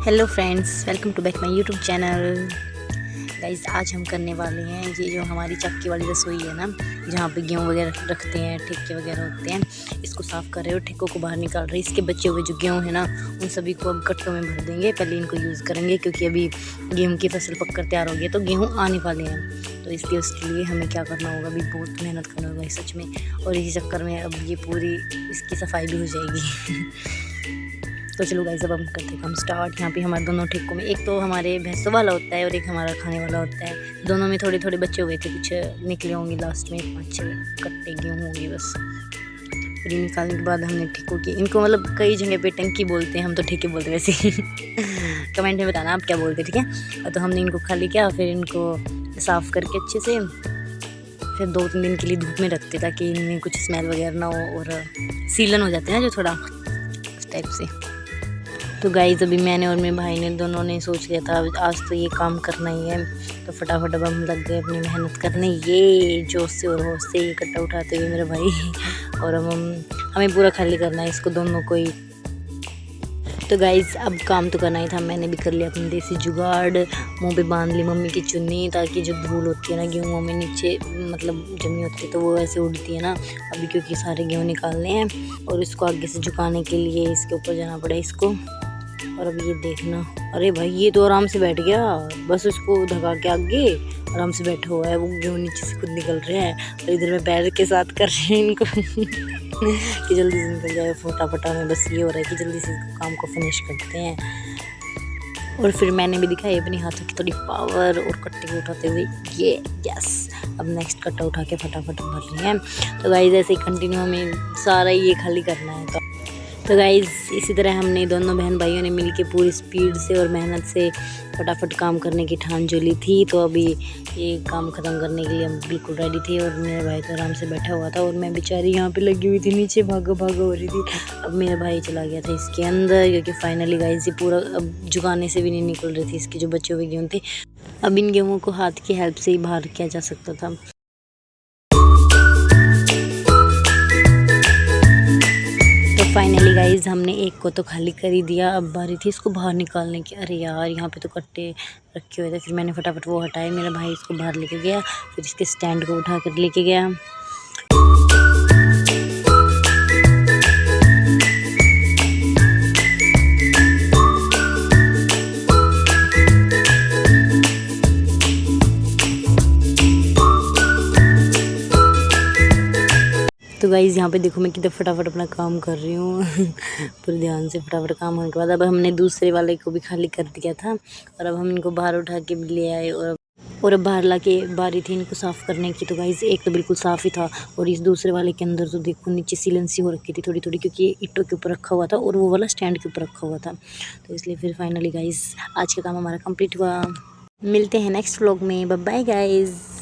Hello friends, welcome to back my YouTube channel. Guys, आज हम करने वाले हैं ये जो हमारी चक्की वाली रसोई है ना, जहाँ पे गेहूँ वगैरह रखते हैं, ठेके वगैरह होते हैं, इसको साफ़ कर रहे हो, ठेकों को बाहर निकाल रहे हैं। इसके बचे हुए जो गेहूँ है ना, उन सभी को अब कट्टों में भर देंगे। पहले इनको यूज़ करेंगे क्योंकि अभी गेहूँ की फसल पककर तैयार हो गई है, तो गेहूँ आने वाले हैं। तो उसके लिए हमें क्या करना होगा, अभी बहुत मेहनत करना होगा सच में। और इसी चक्कर में अब ये पूरी इसकी सफाई भी हो जाएगी। तो चलो गाइस, अब हम करते हैं काम स्टार्ट। यहाँ पे हमारे दोनों ठेकों में, एक तो हमारे भैंसों वाला होता है और एक हमारा खाने वाला होता है। दोनों में थोड़े थोड़े बच्चे हुए थे, कुछ निकले होंगे लास्ट में 5-6 कट्टे गेहूँ होंगे बस। फिर निकालने के बाद हमने ठेकों की, इनको मतलब कई जगह पे टंकी बोलते हैं, हम तो ठेके बोलते वैसे ही। कमेंट में बताना आप क्या बोलते, ठीक है। और तो हमने इनको खाली किया, फिर इनको साफ़ करके अच्छे से फिर 2-3 दिन के लिए धूप में रखते ताकि इनमें कुछ स्मेल वगैरह ना हो और सीलन हो जाते हैं ना जो थोड़ा उस टाइप से। तो गाइस, अभी मैंने और मेरे भाई ने दोनों ने सोच लिया था आज तो ये काम करना ही है, तो फटाफट अब हम लग गए अपनी मेहनत करने। ये जोश से और होश से ये कट्टा उठाते हुए मेरा भाई और हमें पूरा खाली करना है इसको दोनों को ही। तो गाइस, अब काम तो करना ही था। मैंने भी कर लिया अपनी देसी जुगाड़, मुंह पे बांध ली मम्मी की चुन्नी ताकि जो धूल होती है ना गेहूँ में नीचे मतलब जमी होती है तो वो ऐसे उड़ती है ना। अभी क्योंकि सारे गेहूँ निकालने हैं और इसको आगे से झुकाने के लिए इसके ऊपर जाना पड़ा इसको। और अब ये देखना, अरे भाई ये तो आराम से बैठ गया, बस उसको धका के आगे आराम से बैठा हुआ है। वो गेहूँ नीचे से खुद निकल रहे हैं और इधर मैं पैर के साथ कर रही हूँ इनको कि जल्दी से निकल जाए फटाफटा में। बस ये हो रहा है कि जल्दी से काम को फिनिश करते हैं। और फिर मैंने भी दिखाई अपने हाथों की थोड़ी पावर और कट्टे को उठाते हुए ये यस। अब नेक्स्ट कट्टा उठा के फटाफट भर रही हैं। तो गाइस, ऐसे ही कंटिन्यू हमें सारा ये खाली करना है। तो गाइज़, इसी तरह हमने दोनों बहन भाइयों ने मिलके पूरी स्पीड से और मेहनत से फटाफट काम करने की ठान जो ली थी। तो अभी ये काम ख़त्म करने के लिए हम बिल्कुल रेडी थे और मेरा भाई तो आराम से बैठा हुआ था और मैं बेचारी यहाँ पे लगी हुई थी नीचे भागो भागो हो रही थी। अब मेरा भाई चला गया था इसके अंदर क्योंकि फाइनली गाइज़ ये पूरा अब झुकाने से भी नहीं निकल रही थी इसके जो बचे हुए गेहूँ थे। अब इन गेहूँ को हाथ की हेल्प से ही बाहर किया जा सकता था। फाइनली गाइज, हमने एक को तो खाली कर ही दिया। अब बारी थी इसको बाहर निकालने की। अरे यार, यहाँ पे तो कट्टे रखे हुए थे। फिर मैंने फटाफट वो हटाए, मेरा भाई इसको बाहर लेके गया, फिर इसके स्टैंड को उठा कर लेके गया। तो गाइज़, यहाँ पे देखो मैं कितना फटाफट अपना काम कर रही हूँ पूरे ध्यान से। फटाफट काम होने के बाद अब हमने दूसरे वाले को भी खाली कर दिया था और अब हम इनको बाहर उठा के भी ले आए और अब बाहर ला के बारी थी इनको साफ़ करने की। तो गाइज़, एक तो बिल्कुल साफ़ ही था और इस दूसरे वाले के अंदर तो देखो नीचे सीलन सी हो रखी थी थोड़ी थोड़ी, क्योंकि ये ईंटों के ऊपर रखा हुआ था और वो वाला स्टैंड के ऊपर रखा हुआ था। तो इसलिए फिर फाइनली गाइज़ आज का काम हमारा कंप्लीट हुआ। मिलते हैं नेक्स्ट व्लॉग में। Bye bye guys.